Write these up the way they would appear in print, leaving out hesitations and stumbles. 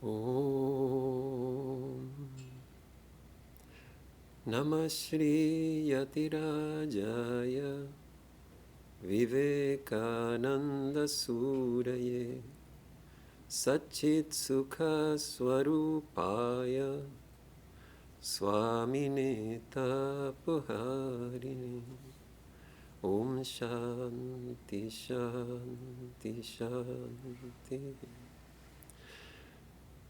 Om Namah Shri Yatirajaya Vivekananda Suraye Satchit Sukha Swarupaya Swami Tapuharini Om Shanti Shanti Shanti.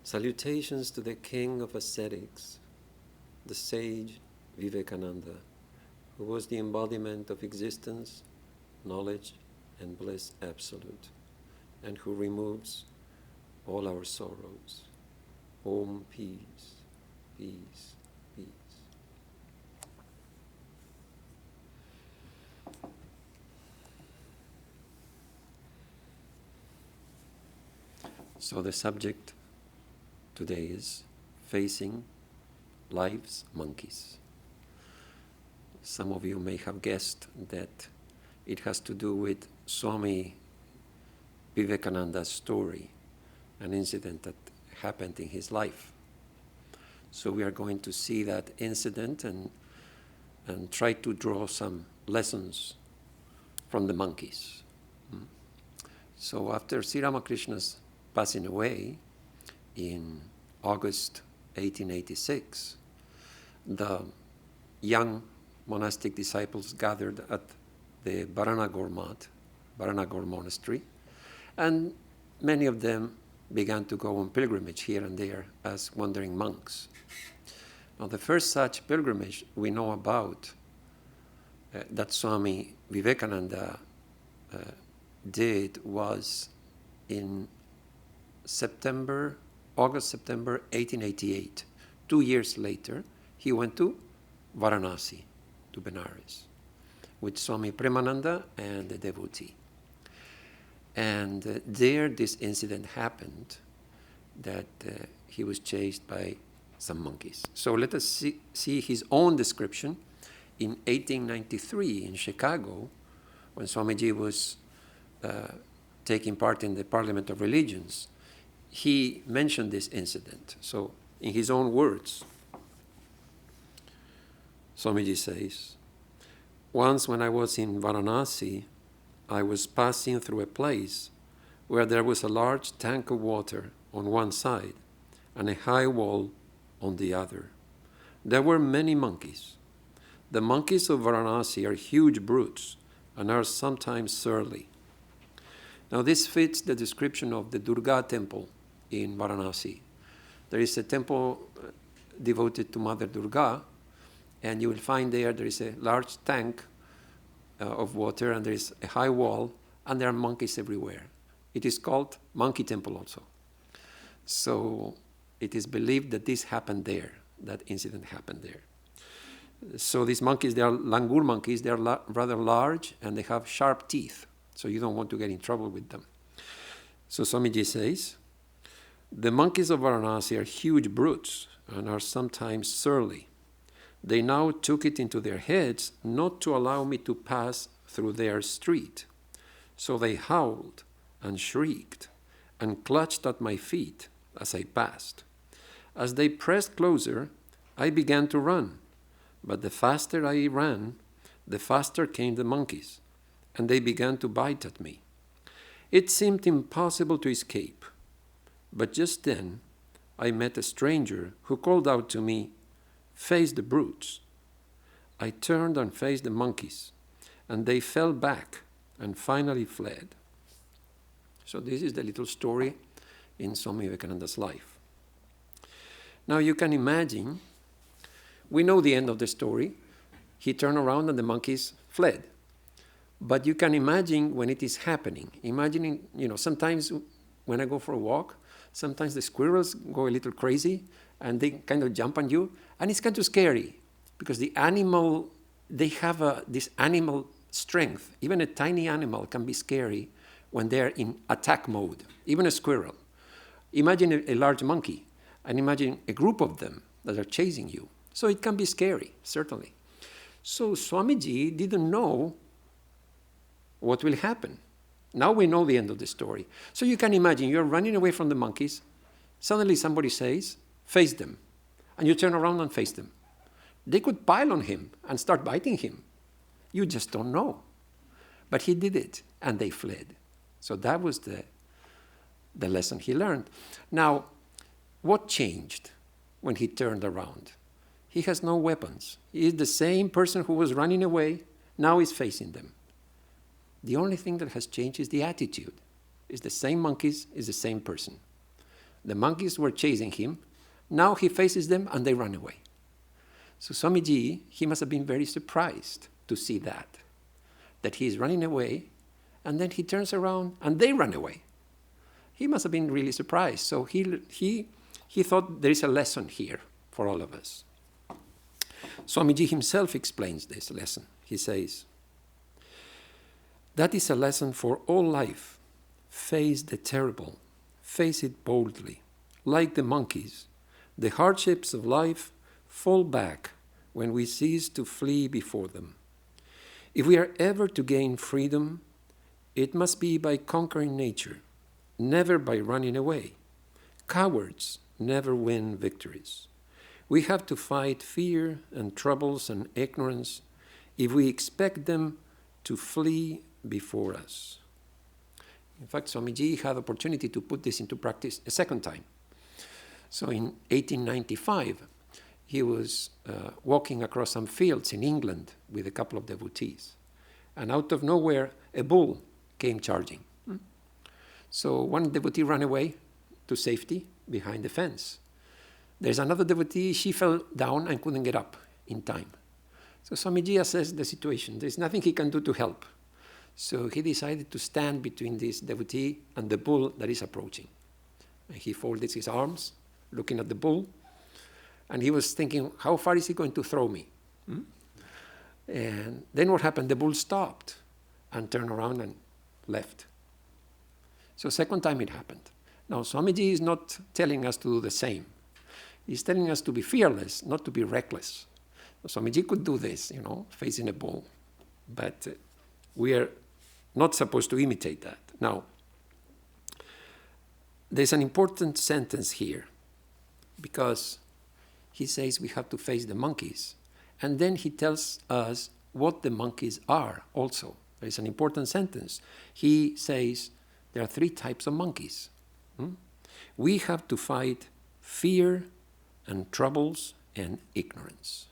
Salutations to the King of Ascetics, the sage Vivekananda, who was the embodiment of existence, knowledge, and bliss absolute, and who removes all our sorrows. Om peace, peace, peace. So the subject today is facing life's monkeys. Some of you may have guessed that it has to do with Swami Vivekananda's story, an incident that happened in his life. So we are going to see that incident and try to draw some lessons from the monkeys. So after Sri Ramakrishna's passing away in August 1886, the young monastic disciples gathered at the Varanagore Monastery, and many of them began to go on pilgrimage here and there as wandering monks. Now, the first such pilgrimage we know about that Swami Vivekananda did was in August-September 1888. 2 years later, he went to Varanasi, to Benares, with Swami Premananda and the devotee. And there this incident happened, that he was chased by some monkeys. So let us see his own description in 1893 in Chicago, when Swamiji was taking part in the Parliament of Religions. He mentioned this incident. So in his own words, Swamiji says, "Once when I was in Varanasi, I was passing through a place where there was a large tank of water on one side and a high wall on the other. There were many monkeys. The monkeys of Varanasi are huge brutes and are sometimes surly." Now this fits the description of the Durga temple in Varanasi. There is a temple devoted to Mother Durga, and you will find there is a large tank of water, and there is a high wall, and there are monkeys everywhere. It is called Monkey Temple also. So it is believed that this happened there, that incident happened there. So these monkeys, they are langur monkeys, they are rather large, and they have sharp teeth, so you don't want to get in trouble with them. So Swamiji says, "The monkeys of Varanasi are huge brutes and are sometimes surly. They now took it into their heads not to allow me to pass through their street. So they howled and shrieked and clutched at my feet as I passed. As they pressed closer, I began to run. But the faster I ran, the faster came the monkeys, and they began to bite at me. It seemed impossible to escape. But just then, I met a stranger who called out to me, 'Face the brutes.' I turned and faced the monkeys, and they fell back and finally fled." So this is the little story in Swami Vivekananda's life. Now you can imagine, we know the end of the story. He turned around and the monkeys fled. But you can imagine when it is happening. Imagining, sometimes when I go for a walk, sometimes the squirrels go a little crazy and they kind of jump on you, and it's kind of scary because they have this animal strength. Even a tiny animal can be scary when they're in attack mode, even a squirrel. Imagine a large monkey, and imagine a group of them that are chasing you. So it can be scary, certainly. So Swamiji didn't know what will happen. Now we know the end of the story. So you can imagine you're running away from the monkeys, Suddenly somebody says, face them. And you turn around and face them. They could pile on him and start biting him. You just don't know. But he did it, and they fled. So that was the lesson he learned. Now, what changed when he turned around? He has no weapons. He is the same person who was running away, now he's facing them. The only thing that has changed is the attitude. It's the same monkeys, it's the same person. The monkeys were chasing him, now he faces them and they run away. So Swamiji, he must have been very surprised to see that he is running away, and then he turns around and they run away. He must have been really surprised. So he thought there is a lesson here for all of us. Swamiji himself explains this lesson. He says, that is a lesson for all life. Face the terrible. Face it boldly. Like the monkeys, the hardships of life fall back when we cease to flee before them. If we are ever to gain freedom, it must be by conquering nature, never by running away. Cowards never win victories. We have to fight fear and troubles and ignorance if we expect them to flee before us. In fact, Swamiji had the opportunity to put this into practice a second time. So in 1895, he was walking across some fields in England with a couple of devotees. And out of nowhere, a bull came charging. So one devotee ran away to safety behind the fence. There's another devotee, she fell down and couldn't get up in time. So Swamiji assessed the situation. There's nothing he can do to help. So he decided to stand between this devotee and the bull that is approaching. And he folded his arms, looking at the bull, and he was thinking, how far is he going to throw me? And then what happened? The bull stopped and turned around and left. So second time it happened. Now Swamiji is not telling us to do the same. He's telling us to be fearless, not to be reckless. Swamiji could do this, facing a bull. But we are not supposed to imitate that. Now, there's an important sentence here, because he says we have to face the monkeys. And then he tells us what the monkeys are also. There's an important sentence. He says there are 3 types of monkeys. We have to fight fear and troubles and ignorance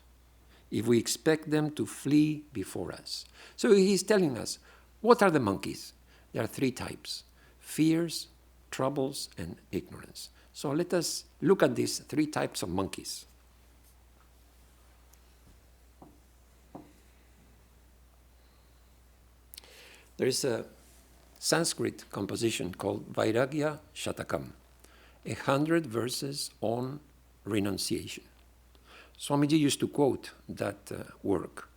if we expect them to flee before us. So he's telling us, what are the monkeys? There are 3 types: fears, troubles, and ignorance. So let us look at these 3 types of monkeys. There is a Sanskrit composition called Vairagya Shatakam, 100 verses on renunciation. Swamiji used to quote that work.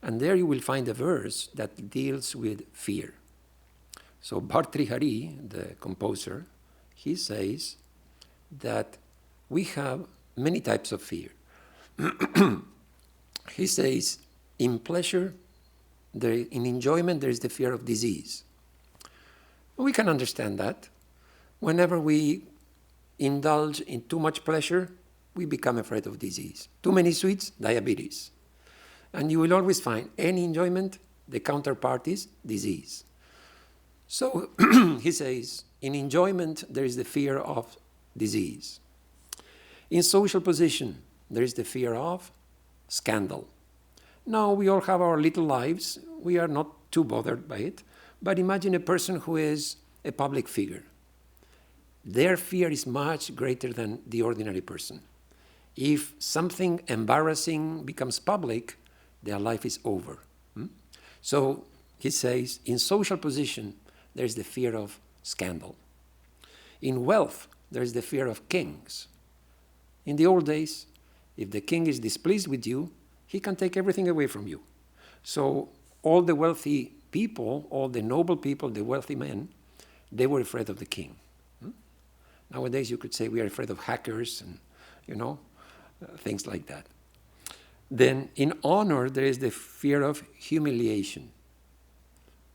And there you will find a verse that deals with fear. So Bhartrihari, the composer, he says that we have many types of fear. He says, in pleasure, in enjoyment, there is the fear of disease. We can understand that. Whenever we indulge in too much pleasure, we become afraid of disease. Too many sweets, diabetes. And you will always find any enjoyment, the counterpart is disease. So he says, in enjoyment, there is the fear of disease. In social position, there is the fear of scandal. Now, we all have our little lives. We are not too bothered by it. But imagine a person who is a public figure. Their fear is much greater than the ordinary person. If something embarrassing becomes public, their life is over. So he says, in social position, there is the fear of scandal. In wealth, there is the fear of kings. In the old days, if the king is displeased with you, he can take everything away from you. So all the wealthy people, all the noble people, the wealthy men, they were afraid of the king. Nowadays, you could say we are afraid of hackers and, things like that. Then in honor, there is the fear of humiliation.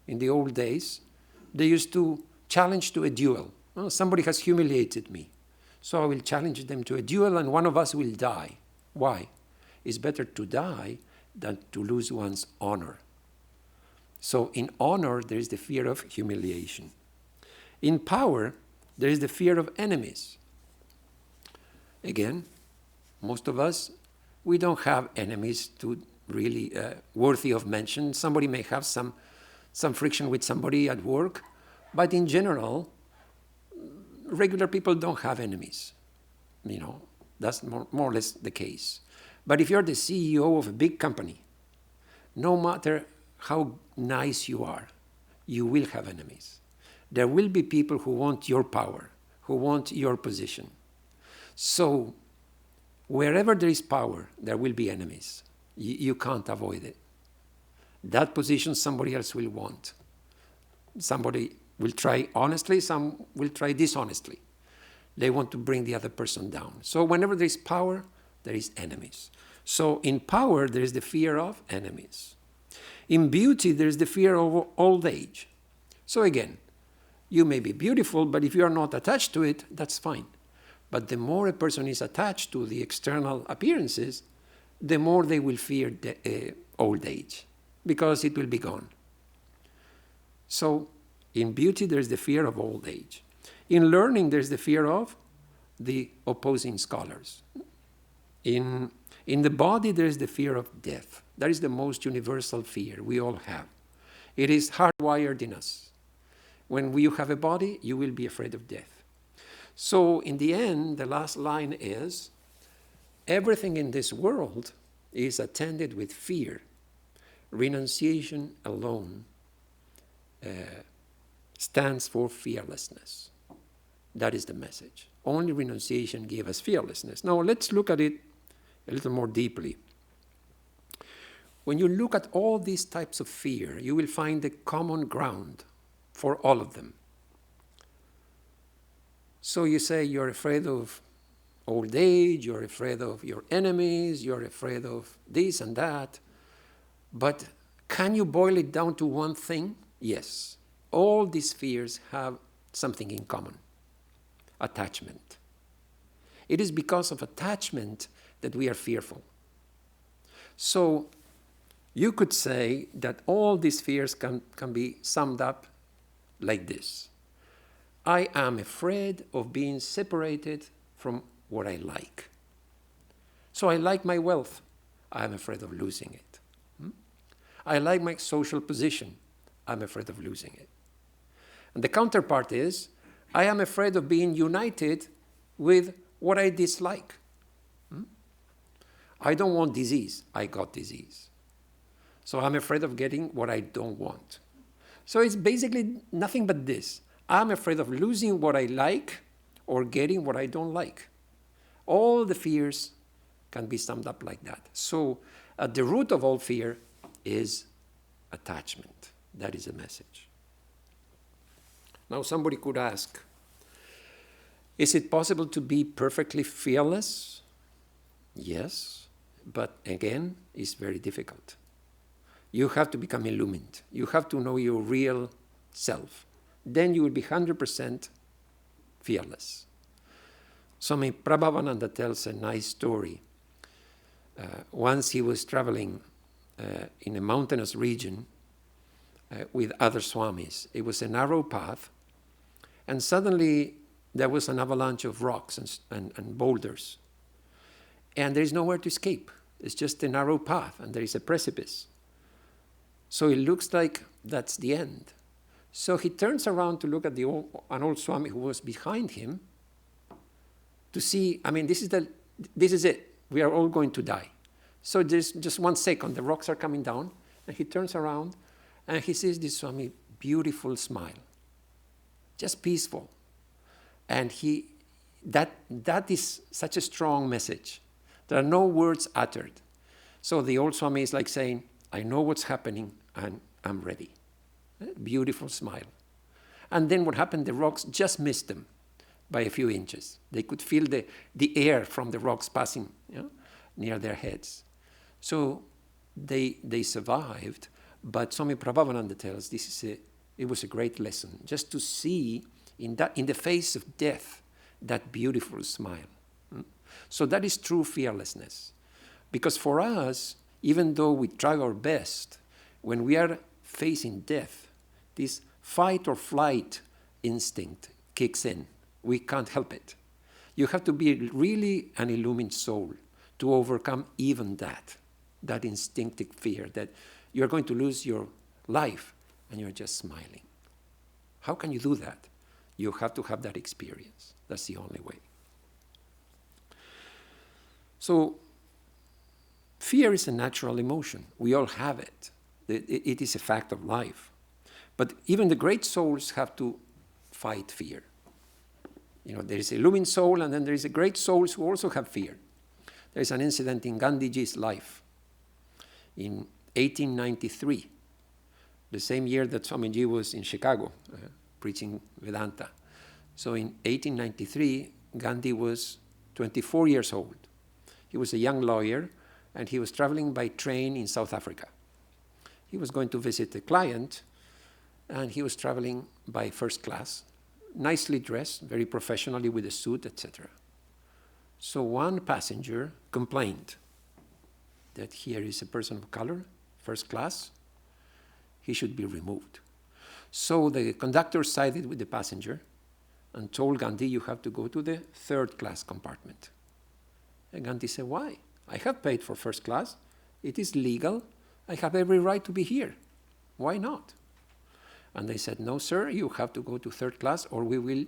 In the old days, they used to challenge to a duel. Somebody has humiliated me. So I will challenge them to a duel and one of us will die. Why? It's better to die than to lose one's honor. So in honor, there is the fear of humiliation. In power, there is the fear of enemies. Again, most of us, we don't have enemies to really worthy of mention. Somebody may have some friction with somebody at work, but in general, regular people don't have enemies. That's more or less the case. But if you're the CEO of a big company, no matter how nice you are, you will have enemies. There will be people who want your power, who want your position. So wherever there is power, there will be enemies. You can't avoid it. That position somebody else will want. Somebody will try honestly, some will try dishonestly. They want to bring the other person down. So whenever there is power, there is enemies. So in power, there is the fear of enemies. In beauty, there is the fear of old age. So again, you may be beautiful, but if you are not attached to it, that's fine. But the more a person is attached to the external appearances, the more they will fear old age, because it will be gone. So in beauty, there's the fear of old age. In learning, there's the fear of the opposing scholars. In the body, there is the fear of death. That is the most universal fear we all have. It is hardwired in us. When you have a body, you will be afraid of death. So in the end, the last line is, everything in this world is attended with fear. Renunciation alone stands for fearlessness. That is the message. Only renunciation gives us fearlessness. Now let's look at it a little more deeply. When you look at all these types of fear, you will find the common ground for all of them. So you say you're afraid of old age, you're afraid of your enemies, you're afraid of this and that. But can you boil it down to one thing? Yes. All these fears have something in common: attachment. It is because of attachment that we are fearful. So you could say that all these fears can be summed up like this: I am afraid of being separated from what I like. So I like my wealth. I am afraid of losing it. I like my social position. I'm afraid of losing it. And the counterpart is, I am afraid of being united with what I dislike. I don't want disease. I got disease. So I'm afraid of getting what I don't want. So it's basically nothing but this. I'm afraid of losing what I like or getting what I don't like. All the fears can be summed up like that. So at the root of all fear is attachment. That is the message. Now somebody could ask, is it possible to be perfectly fearless? Yes, but again, it's very difficult. You have to become illumined. You have to know your real self. Then you will be 100% fearless. Swami Prabhavananda tells a nice story. Once he was traveling in a mountainous region with other swamis. It was a narrow path, and suddenly there was an avalanche of rocks and boulders. And there is nowhere to escape. It's just a narrow path, and there is a precipice. So it looks like that's the end. So he turns around to look at an old Swami who was behind him to see, this is it. We are all going to die. So there's just 1 second, the rocks are coming down, and he turns around, and he sees this Swami, beautiful smile, just peaceful. And that is such a strong message. There are no words uttered. So the old Swami is like saying, I know what's happening, and I'm ready. Beautiful smile. And then what happened, the rocks just missed them by a few inches. They could feel the air from the rocks passing near their heads. So they survived, but Swami Prabhavananda tells it was a great lesson, just to see in the face of death that beautiful smile. So that is true fearlessness. Because for us, even though we try our best, when we are facing death, this fight or flight instinct kicks in. We can't help it. You have to be really an illumined soul to overcome even that instinctive fear that you're going to lose your life and you're just smiling. How can you do that? You have to have that experience. That's the only way. So, fear is a natural emotion. We all have it. It is a fact of life. But even the great souls have to fight fear. There is a illumined soul, and then there is a great souls who also have fear. There is an incident in Gandhiji's life in 1893, the same year that Swamiji was in Chicago preaching Vedanta. So in 1893, Gandhi was 24 years old. He was a young lawyer, and he was traveling by train in South Africa. He was going to visit a client, and he was traveling by first class, nicely dressed, very professionally with a suit, etc. So one passenger complained that here is a person of color, first class, he should be removed. So the conductor sided with the passenger and told Gandhi, you have to go to the third class compartment. And Gandhi said, why? I have paid for first class. It is legal. I have every right to be here. Why not? And they said, no, sir, you have to go to third class or we will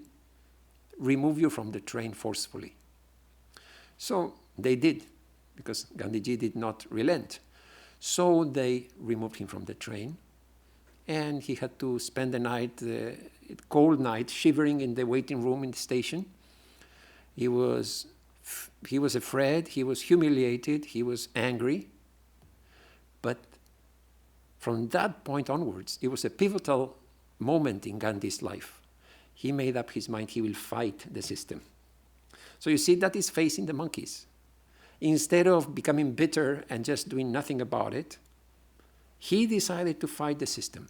remove you from the train forcefully. So they did, because Gandhiji did not relent. So they removed him from the train, and he had to spend the night, cold night, shivering in the waiting room in the station. He was afraid, he was humiliated, he was angry. But from that point onwards, it was a pivotal moment in Gandhi's life. He made up his mind he will fight the system. So you see, that is facing the monkeys. Instead of becoming bitter and just doing nothing about it, he decided to fight the system.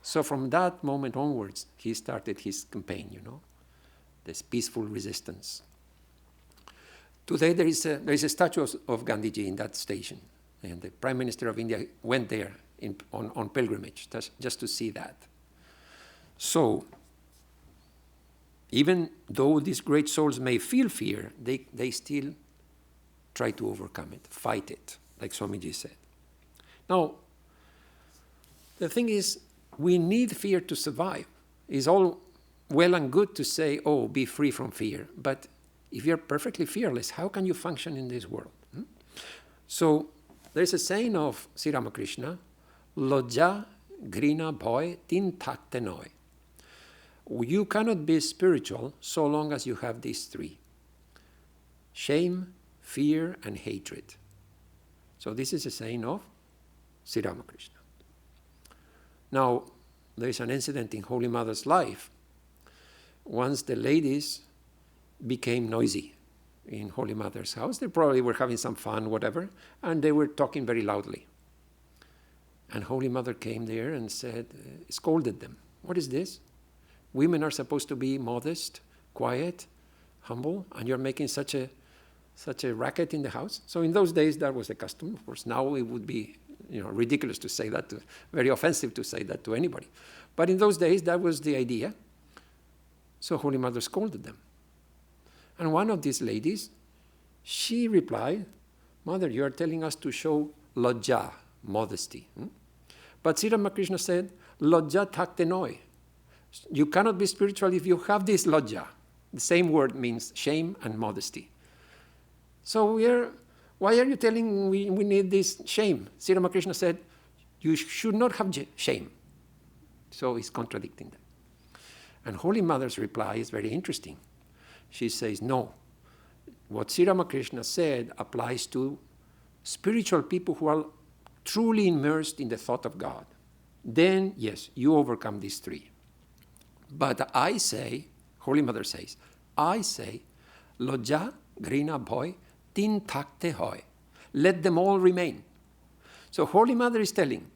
So from that moment onwards, he started his campaign, this peaceful resistance. Today there is a statue of Gandhiji in that station, and the Prime Minister of India went there on pilgrimage just to see that. So, even though these great souls may feel fear, they still try to overcome it, fight it, like Swamiji said. Now, the thing is, we need fear to survive. It's all well and good to say, oh, be free from fear. But if you're perfectly fearless, how can you function in this world? So there's a saying of Sri Ramakrishna, Lojja, Grina, Bhoy, Tin Thakte Noi. You cannot be spiritual so long as you have these three: shame, fear, and hatred. So this is a saying of Sri Ramakrishna. Now, there is an incident in Holy Mother's life. Once the ladies became noisy in Holy Mother's house. They probably were having some fun, whatever, and they were talking very loudly. And Holy Mother came there and scolded them. What is this? Women are supposed to be modest, quiet, humble, and you're making such a racket in the house. So in those days, that was the custom. Of course, now it would be ridiculous to say that, very offensive to say that to anybody. But in those days, that was the idea. So Holy Mother scolded them. And one of these ladies, she replied, Mother, you are telling us to show lojja, modesty. But Sri Ramakrishna said, lojja thakte noi. You cannot be spiritual if you have this lojja. The same word means shame and modesty. So why are you telling we need this shame? Sri Ramakrishna said, you should not have shame. So he's contradicting that. And Holy Mother's reply is very interesting. She says, no, what Sri Ramakrishna said applies to spiritual people who are truly immersed in the thought of God. Then, yes, you overcome these three. But I say, Holy Mother says, I say, lojja, grina, bhoy, tin thakte hoy. Let them all remain. So Holy Mother is telling,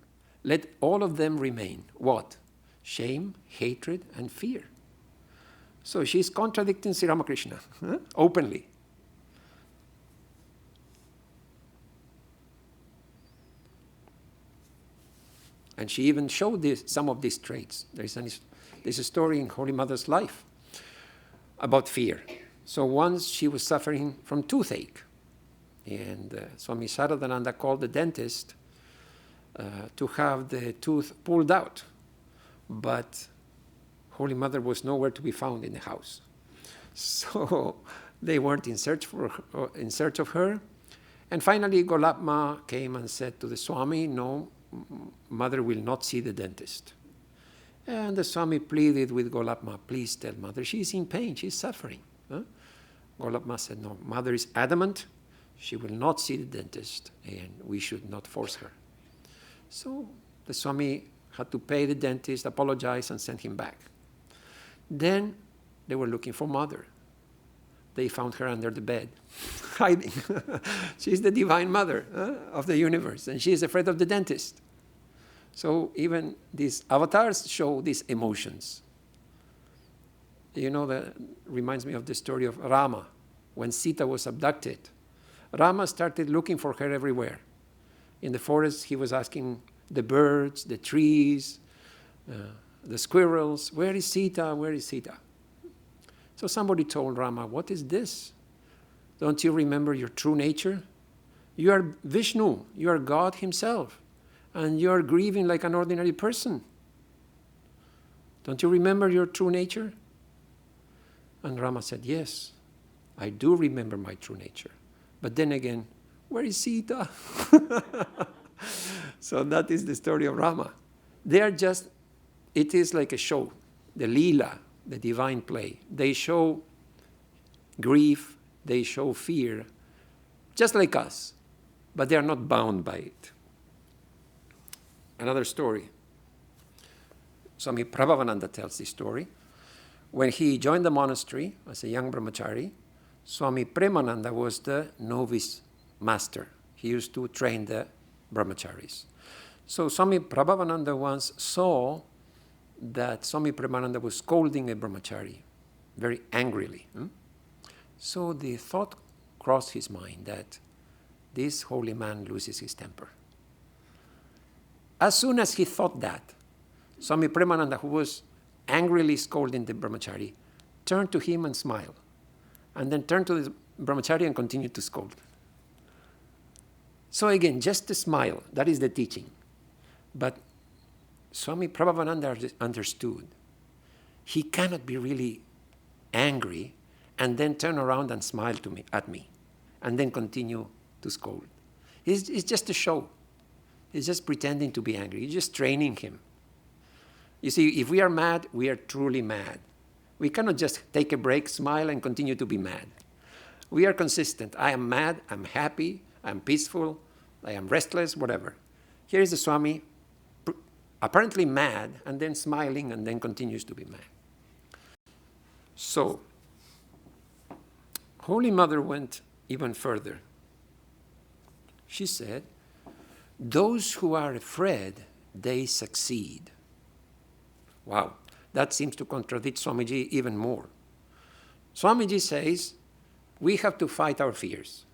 let all of them remain. What? Shame, hatred, and fear. So she's contradicting Sri Ramakrishna openly. And she even showed some of these traits. There's a story in Holy Mother's life about fear. So once she was suffering from toothache, and Swami Saradananda called the dentist to have the tooth pulled out. But Holy Mother was nowhere to be found in the house. So they weren't in search of her. And finally, Golapma came and said to the Swami, no, Mother will not see the dentist. And the Swami pleaded with Golapma, please tell Mother, she's in pain, she's suffering. Golapma said, no, Mother is adamant, she will not see the dentist, and we should not force her. So the Swami had to pay the dentist, apologize, and send him back. Then they were looking for Mother. They found her under the bed, hiding. She's the Divine Mother of the universe, and she is afraid of the dentist. So even these avatars show these emotions. You know, that reminds me of the story of Rama. When Sita was abducted, Rama started looking for her everywhere. In the forest, he was asking the birds, the trees, the squirrels, where is Sita, where is Sita? So somebody told Rama, what is this? Don't you remember your true nature? You are Vishnu, you are God himself, and you are grieving like an ordinary person. Don't you remember your true nature? And Rama said, yes, I do remember my true nature. But then again, where is Sita? So that is the story of Rama. It is like a show, the Leela, the divine play. They show grief, they show fear, just like us, but they are not bound by it. Another story. Swami Prabhavananda tells this story. When he joined the monastery as a young brahmachari, Swami Premananda was the novice master. He used to train the brahmacharis. So Swami Prabhavananda once saw that Swami Premananda was scolding a brahmachari very angrily. So the thought crossed his mind that this holy man loses his temper. As soon as he thought that, Swami Premananda, who was angrily scolding the brahmachari, turned to him and smiled, and then turned to the brahmachari and continued to scold. So again, just a smile, that is the teaching. But Swami Prabhavananda understood. He cannot be really angry and then turn around and smile at me and then continue to scold. It's just a show. He's just pretending to be angry. He's just training him. You see, if we are mad, we are truly mad. We cannot just take a break, smile, and continue to be mad. We are consistent. I am mad, I'm happy, I'm peaceful, I am restless, whatever. Here is the Swami, apparently mad, and then smiling, and then continues to be mad. So, Holy Mother went even further. She said, those who are afraid, they succeed. Wow, that seems to contradict Swamiji even more. Swamiji says, we have to fight our fears.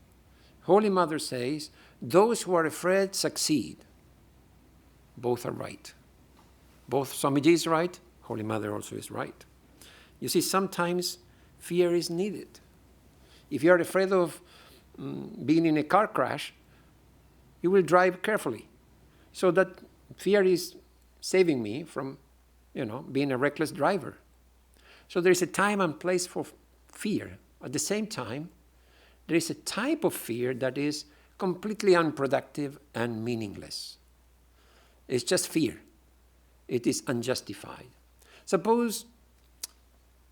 Holy Mother says, those who are afraid succeed. Both are right. Both Swamiji is right, Holy Mother also is right. You see, sometimes fear is needed. If you are afraid of being in a car crash, you will drive carefully. So that fear is saving me from, being a reckless driver. So there is a time and place for fear. At the same time, there is a type of fear that is completely unproductive and meaningless. It's just fear. It is unjustified. Suppose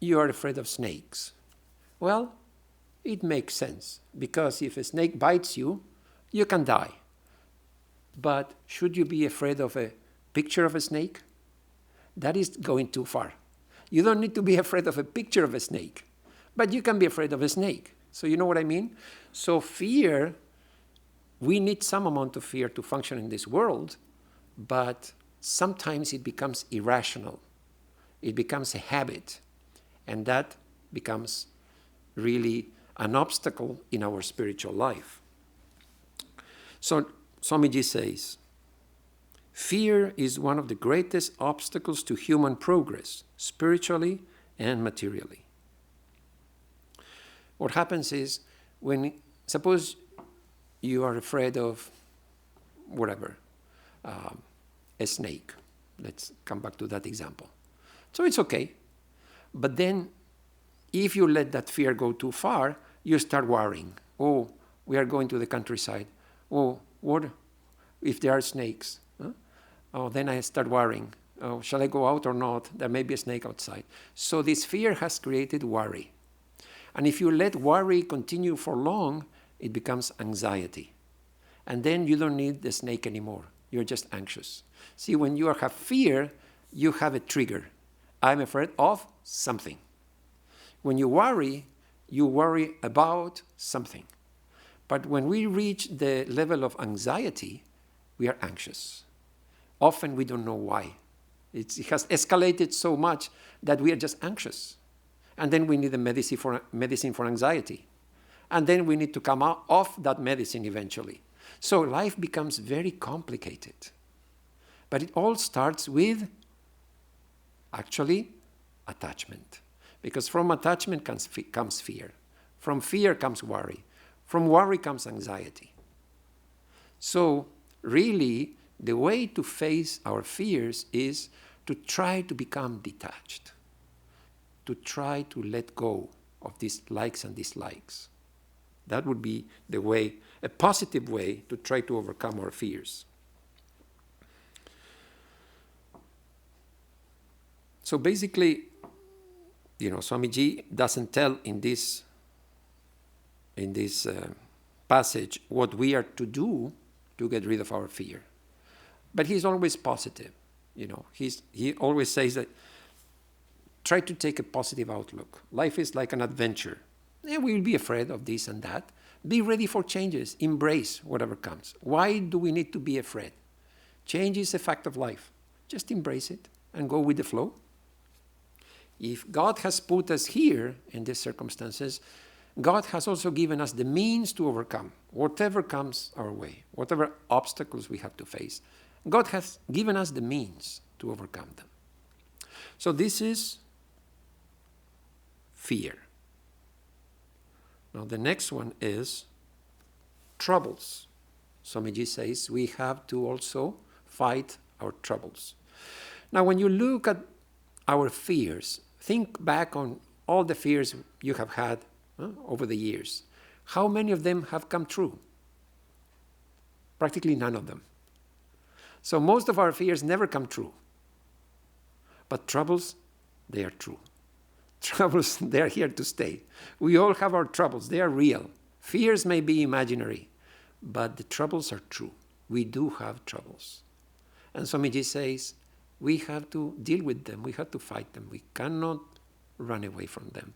you are afraid of snakes. Well, it makes sense, because if a snake bites you, you can die. But should you be afraid of a picture of a snake? That is going too far. You don't need to be afraid of a picture of a snake, but you can be afraid of a snake. So you know what I mean? So fear, we need some amount of fear to function in this world, but sometimes it becomes irrational. It becomes a habit. And that becomes really an obstacle in our spiritual life. So Swamiji says, fear is one of the greatest obstacles to human progress, spiritually and materially. What happens is, suppose you are afraid of whatever, a snake. Let's come back to that example. So it's okay. But then if you let that fear go too far, you start worrying. Oh, we are going to the countryside. Oh, what if there are snakes? Huh? Oh, then I start worrying. Oh, shall I go out or not? There may be a snake outside. So this fear has created worry. And if you let worry continue for long, it becomes anxiety. And then you don't need the snake anymore. You're just anxious. See, when you have fear, you have a trigger. I'm afraid of something. When you worry about something. But when we reach the level of anxiety, we are anxious. Often we don't know why. It has escalated so much that we are just anxious. And then we need a medicine for anxiety. And then we need to come out of that medicine eventually. So life becomes very complicated. But it all starts with, actually, attachment. Because from attachment comes fear. From fear comes worry. From worry comes anxiety. So really, the way to face our fears is to try to become detached. To try to let go of these likes and dislikes. That would be the way, a positive way to try to overcome our fears. So basically, Swamiji doesn't tell in this passage what we are to do to get rid of our fear. But he's always positive. He always says that try to take a positive outlook. Life is like an adventure. We will be afraid of this and that. Be ready for changes. Embrace whatever comes. Why do we need to be afraid? Change is a fact of life. Just embrace it and go with the flow. If God has put us here in these circumstances, God has also given us the means to overcome whatever comes our way, whatever obstacles we have to face. God has given us the means to overcome them. So this is fear. Now the next one is troubles. Swamiji says we have to also fight our troubles. Now when you look at our fears, think back on all the fears you have had over the years. How many of them have come true? Practically none of them. So most of our fears never come true. But troubles, they are true. Troubles, they are here to stay. We all have our troubles. They are real. Fears may be imaginary, but the troubles are true. We do have troubles. And Swamiji says, we have to deal with them. We have to fight them. We cannot run away from them.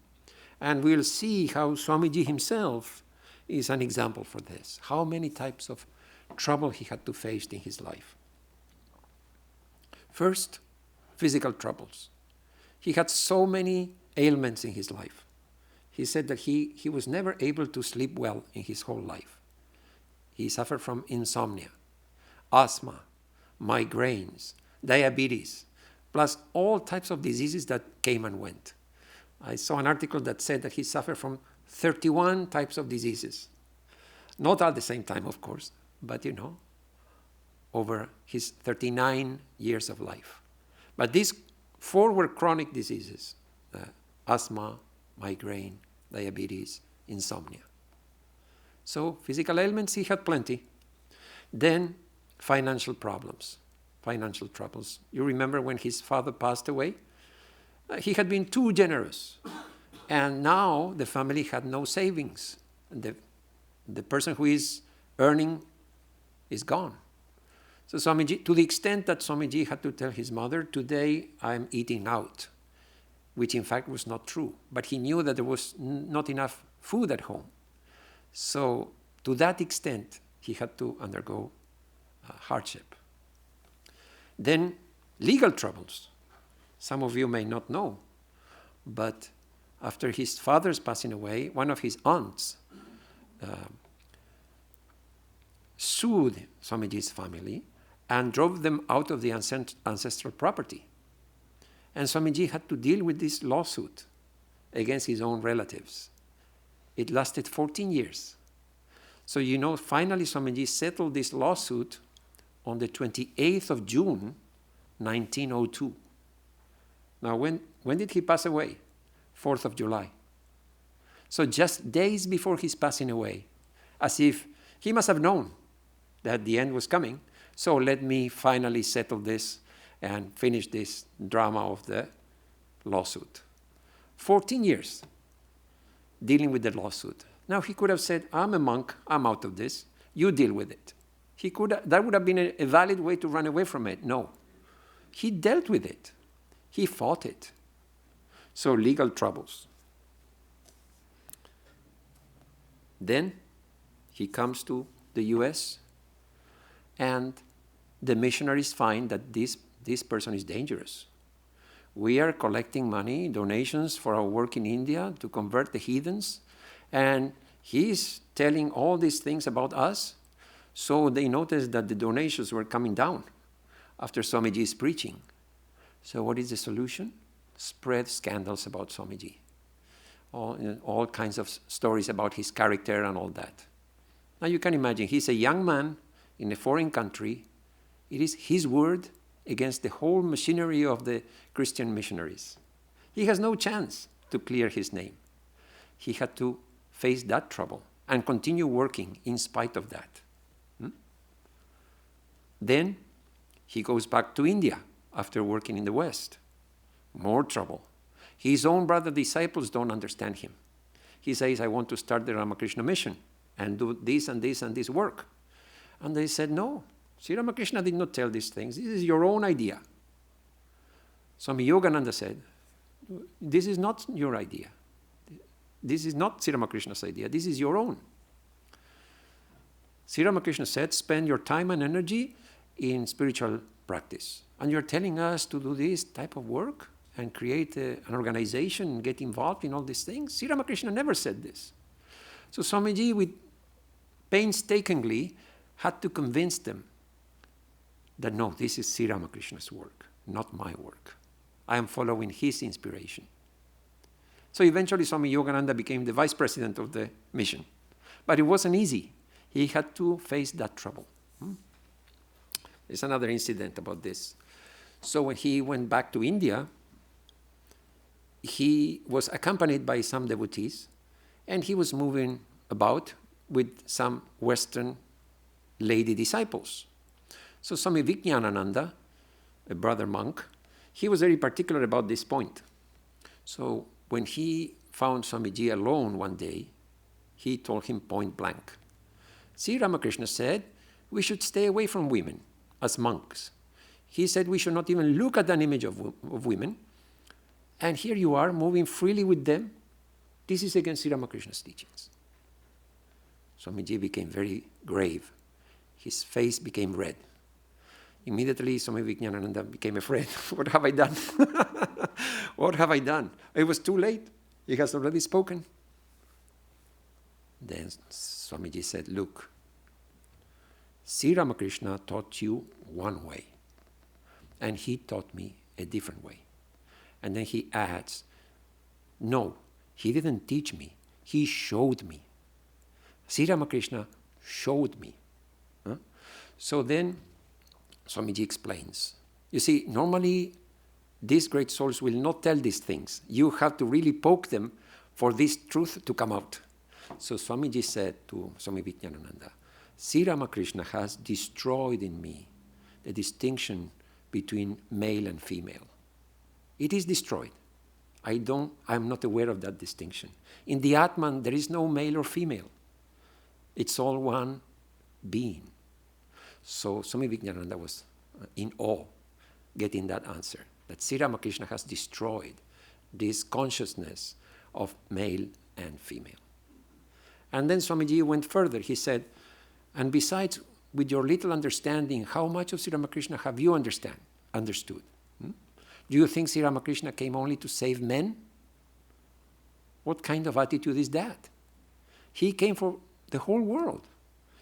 And we'll see how Swamiji himself is an example for this. How many types of trouble he had to face in his life. First, physical troubles. He had so many ailments in his life. He said that he was never able to sleep well in his whole life. He suffered from insomnia, asthma, migraines, diabetes, plus all types of diseases that came and went. I saw an article that said that he suffered from 31 types of diseases. Not at the same time, of course, but over his 39 years of life. But these 4 were chronic diseases: asthma, migraine, diabetes, insomnia. So physical ailments, he had plenty. Then financial problems, financial troubles. You remember when his father passed away? He had been too generous. And now the family had no savings. The person who is earning is gone. So Swamiji, to the extent that Swamiji had to tell his mother, today I'm eating out, which in fact was not true. But he knew that there was not enough food at home. So to that extent, he had to undergo hardship. Then legal troubles. Some of you may not know, but after his father's passing away, one of his aunts sued Swamiji's family and drove them out of the ancestral property. And Swamiji had to deal with this lawsuit against his own relatives. It lasted 14 years. So finally Swamiji settled this lawsuit on the 28th of June, 1902. Now, when did he pass away? 4th of July. So just days before his passing away, as if he must have known that the end was coming, so let me finally settle this and finish this drama of the lawsuit. 14 years dealing with the lawsuit. Now he could have said, I'm a monk, I'm out of this, you deal with it. That would have been a valid way to run away from it. No. He dealt with it. He fought it. So legal troubles. Then he comes to the US, and the missionaries find that this person is dangerous. We are collecting money, donations for our work in India to convert the heathens, and he's telling all these things about us. So they noticed that the donations were coming down after Swamiji's preaching. So what is the solution? Spread scandals about Swamiji. All kinds of stories about his character and all that. Now you can imagine, he's a young man in a foreign country. It is his word against the whole machinery of the Christian missionaries. He has no chance to clear his name. He had to face that trouble and continue working in spite of that. Then he goes back to India after working in the West. More trouble. His own brother disciples don't understand him. He says, I want to start the Ramakrishna mission and do this and this and this work. And they said, no, Sri Ramakrishna did not tell these things. This is your own idea. Swami Yogananda said, this is not your idea. This is not Sri Ramakrishna's idea. This is your own. Sri Ramakrishna said, spend your time and energy in spiritual practice. And you're telling us to do this type of work and create an organization and get involved in all these things? Sri Ramakrishna never said this. So Swamiji, with painstakingly, had to convince them that no, this is Sri Ramakrishna's work, not my work. I am following his inspiration. So eventually Swami Yogananda became the vice president of the mission. But it wasn't easy. He had to face that trouble. There's another incident about this. So when he went back to India, he was accompanied by some devotees, and he was moving about with some Western lady disciples. So Swami Vijnanananda, a brother monk, he was very particular about this point. So when he found Swamiji alone one day, he told him point blank, Sri Ramakrishna said we should stay away from women as monks. He said we should not even look at an image of women. And here you are moving freely with them. This is against Sri Ramakrishna's teachings. Swamiji became very grave. His face became red. Immediately, Swami Vijnanananda became afraid. What have I done? What have I done? It was too late. He has already spoken. Then Swamiji said, look, Sri Ramakrishna taught you one way, and he taught me a different way. And then he adds, no, he didn't teach me, he showed me. Sri Ramakrishna showed me. So then Swamiji explains, you see, normally these great souls will not tell these things. You have to really poke them for this truth to come out. So Swamiji said to Swami Vijnanananda, Sri Ramakrishna has destroyed in me the distinction between male and female. It is destroyed. I'm not aware of that distinction. In the Atman, there is no male or female. It's all one being. So Swami Vijnananda was in awe getting that answer, that Sri Ramakrishna has destroyed this consciousness of male and female. And then Swamiji went further. He said, and besides, with your little understanding, how much of Sri Ramakrishna have you understood? Do you think Sri Ramakrishna came only to save men? What kind of attitude is that? He came for the whole world.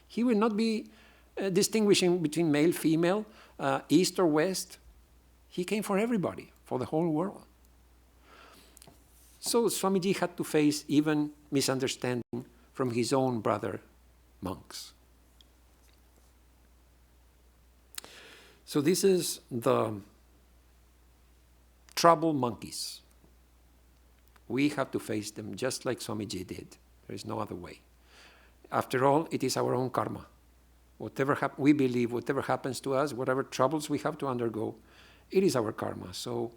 He will not be distinguishing between male, female, east or west. He came for everybody, for the whole world. So Swamiji had to face even misunderstanding from his own brother monks. So this is the trouble monkeys. We have to face them just like Swamiji did. There is no other way. After all, it is our own karma. We believe whatever happens to us, whatever troubles we have to undergo, it is our karma. So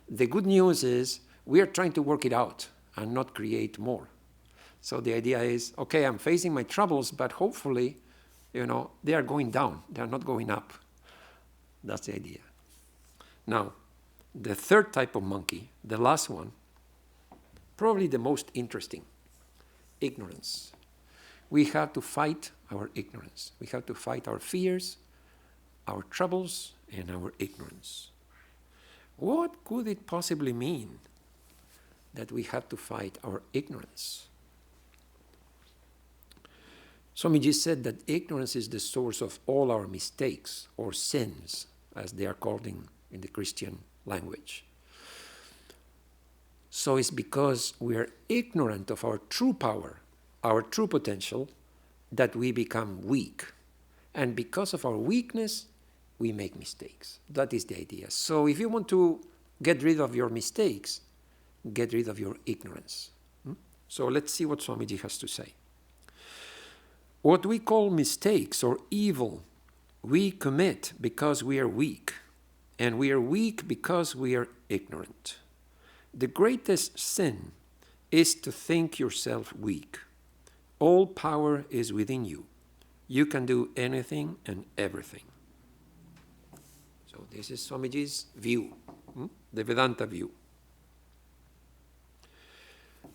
the good news is we are trying to work it out and not create more. So the idea is, okay, I'm facing my troubles, but hopefully, they are going down. They are not going up. That's the idea. Now, the third type of monkey, the last one, probably the most interesting, ignorance. We have to fight our ignorance. We have to fight our fears, our troubles, and our ignorance. What could it possibly mean that we have to fight our ignorance? Swamiji said that ignorance is the source of all our mistakes or sins, as they are called in the Christian language. So it's because we are ignorant of our true power, our true potential, that we become weak. And because of our weakness, we make mistakes. That is the idea. So if you want to get rid of your mistakes, get rid of your ignorance. So let's see what Swamiji has to say. What we call mistakes or evil, we commit because we are weak. And we are weak because we are ignorant. The greatest sin is to think yourself weak. All power is within you. You can do anything and everything. So this is Swamiji's view, the Vedanta view.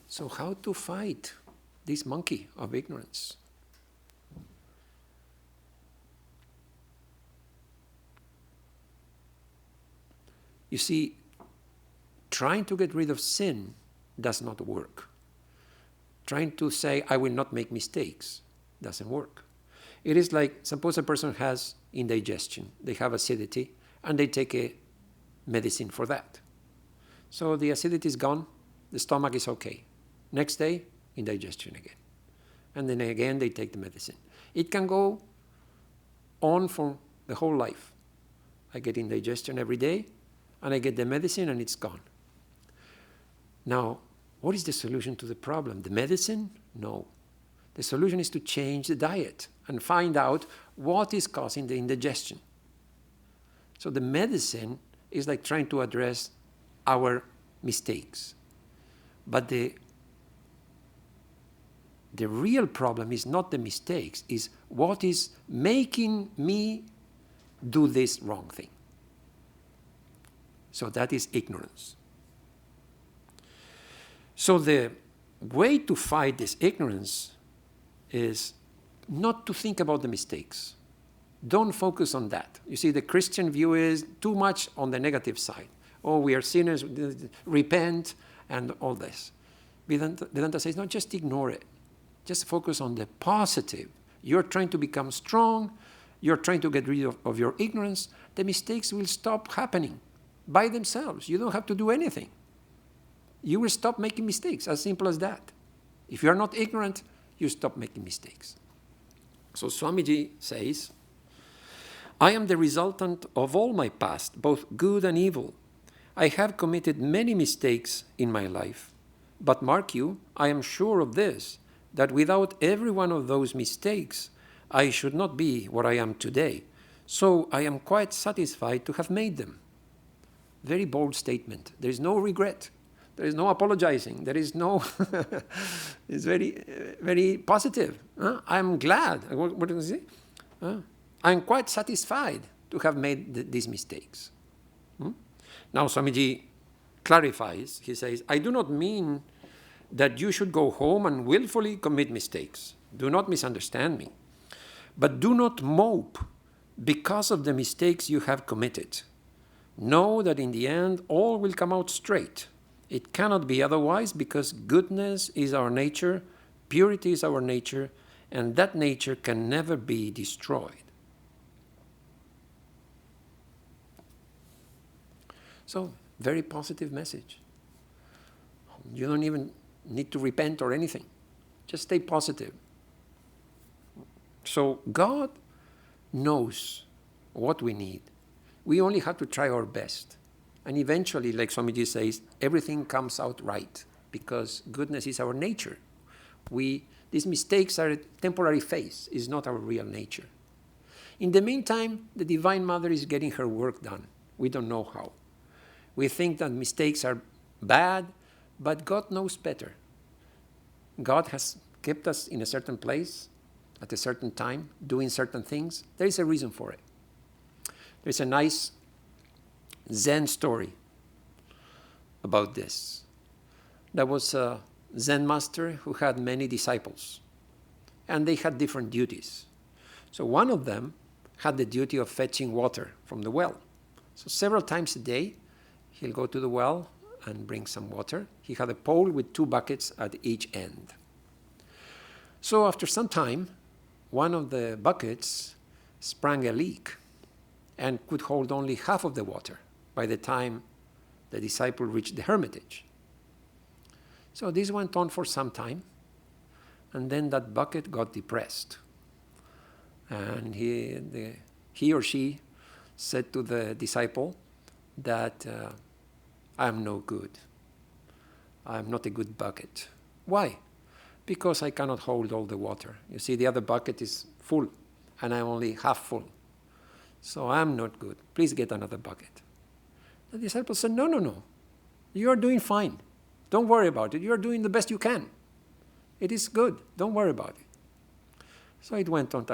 So how to fight this monkey of ignorance? You see, trying to get rid of sin does not work. Trying to say, I will not make mistakes, doesn't work. It is like, suppose a person has indigestion, they have acidity, and they take a medicine for that. So the acidity is gone, the stomach is okay. Next day, indigestion again. And then again, they take the medicine. It can go on for the whole life. I get indigestion every day, and I get the medicine, and it's gone. Now, what is the solution to the problem? The medicine? No. The solution is to change the diet and find out what is causing the indigestion. So the medicine is like trying to address our mistakes. But the real problem is not the mistakes, is what is making me do this wrong thing. So that is ignorance. So the way to fight this ignorance is not to think about the mistakes. Don't focus on that. You see, the Christian view is too much on the negative side. Oh, we are sinners, repent, and all this. Vedanta says, no, just ignore it. Just focus on the positive. You're trying to become strong. You're trying to get rid of your ignorance. The mistakes will stop happening by themselves. You don't have to do anything. You will stop making mistakes, as simple as that. If you are not ignorant, you stop making mistakes. So Swamiji says, I am the resultant of all my past, both good and evil. I have committed many mistakes in my life. But mark you, I am sure of this, that without every one of those mistakes, I should not be what I am today. So I am quite satisfied to have made them. Very bold statement. There is no regret. There is no apologizing. There is no... It's very, very positive. I'm glad. What does it say? I'm quite satisfied to have made these mistakes. Now Swamiji clarifies. He says, I do not mean that you should go home and willfully commit mistakes. Do not misunderstand me. But do not mope because of the mistakes you have committed. Know that in the end, all will come out straight. It cannot be otherwise, because goodness is our nature, purity is our nature, and that nature can never be destroyed. So, very positive message. You don't even need to repent or anything. Just stay positive. So God knows what we need. We only have to try our best. And eventually, like Swamiji says, everything comes out right, because goodness is our nature. These mistakes are a temporary phase, is not our real nature. In the meantime, the Divine Mother is getting her work done. We don't know how. We think that mistakes are bad, but God knows better. God has kept us in a certain place at a certain time, doing certain things. There is a reason for it. There's a nice Zen story about this. There was a Zen master who had many disciples, and they had different duties. So one of them had the duty of fetching water from the well. So several times a day, he'll go to the well and bring some water. He had a pole with 2 buckets at each end. So after some time, one of the buckets sprang a leak and could hold only half of the water by the time the disciple reached the hermitage. So this went on for some time, and then that bucket got depressed. And he or she said to the disciple that I'm no good. I'm not a good bucket. Why? Because I cannot hold all the water. You see, the other bucket is full, and I'm only half full. So I'm not good. Please get another bucket. The disciple said, no. You are doing fine. Don't worry about it. You are doing the best you can. It is good. Don't worry about it. So it went on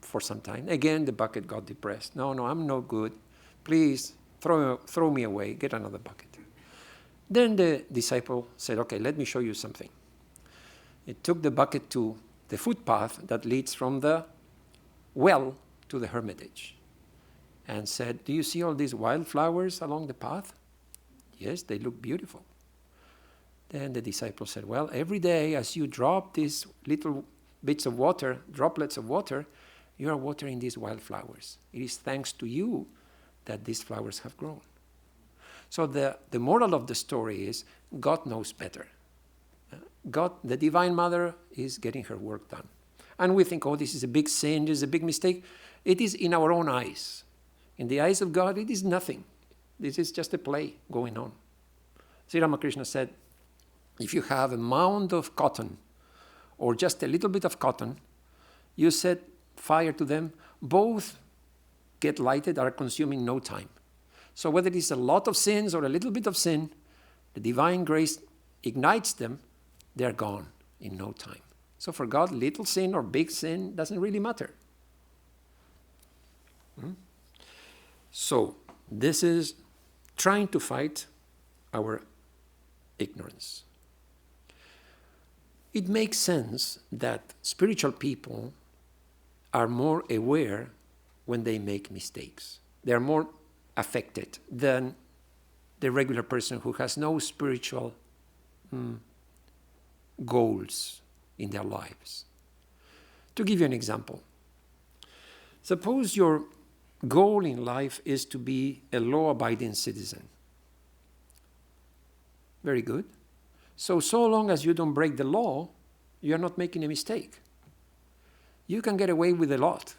for some time. Again, the bucket got depressed. No, I'm no good. Please throw me away. Get another bucket. Then the disciple said, okay, let me show you something. It took the bucket to the footpath that leads from the well to the hermitage and said, do you see all these wildflowers along the path? Yes, they look beautiful. Then the disciple said, well, every day as you drop these little bits of water, droplets of water, you are watering these wildflowers. It is thanks to you that these flowers have grown. So the moral of the story is God knows better. God, the Divine Mother, is getting her work done. And we think, oh, this is a big sin, this is a big mistake. It is in our own eyes. In the eyes of God, it is nothing. This is just a play going on. Sri Ramakrishna said, if you have a mound of cotton or just a little bit of cotton, you set fire to them, both get lighted, are consumed in no time. So whether it is a lot of sins or a little bit of sin, the divine grace ignites them, they're gone in no time. So for God, little sin or big sin doesn't really matter. So this is trying to fight our ignorance. It makes sense that spiritual people are more aware when they make mistakes. They are more affected than the regular person who has no spiritual goals in their lives. To give you an example, suppose your goal in life is to be a law-abiding citizen. Very good. So long as you don't break the law, you're not making a mistake. You can get away with a lot.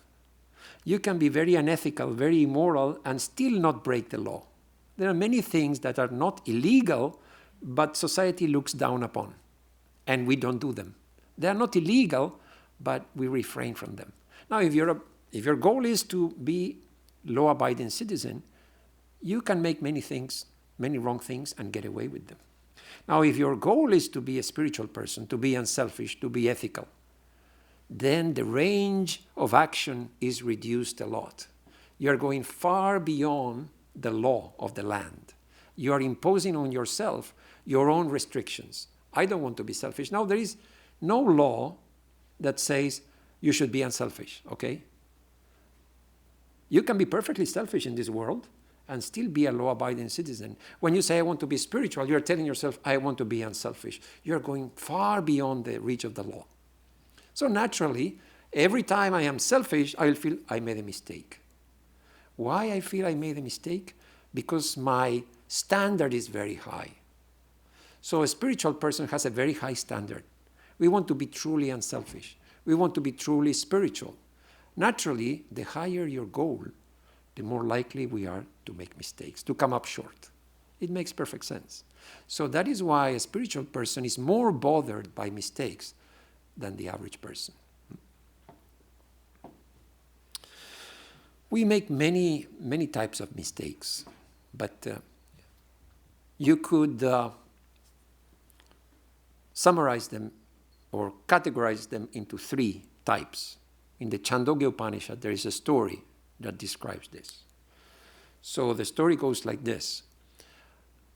You can be very unethical, very immoral, and still not break the law. There are many things that are not illegal, but society looks down upon, and we don't do them. They are not illegal, but we refrain from them. Now, if your goal is to be law-abiding citizen, you can make many things, many wrong things, and get away with them. Now, if your goal is to be a spiritual person, to be unselfish, to be ethical, then the range of action is reduced a lot. You are going far beyond the law of the land. You are imposing on yourself your own restrictions. I don't want to be selfish. Now, there is no law that says you should be unselfish, okay? You can be perfectly selfish in this world, and still be a law-abiding citizen. When you say, I want to be spiritual, you're telling yourself, I want to be unselfish. You're going far beyond the reach of the law. So naturally, every time I am selfish, I will feel I made a mistake. Why I feel I made a mistake? Because my standard is very high. So a spiritual person has a very high standard. We want to be truly unselfish. We want to be truly spiritual. Naturally, the higher your goal, the more likely we are to make mistakes, to come up short. It makes perfect sense. So that is why a spiritual person is more bothered by mistakes than the average person. We make many types of mistakes, but you could summarize them or categorize them into 3 types. In the Chandogya Upanishad, there is a story that describes this. So the story goes like this.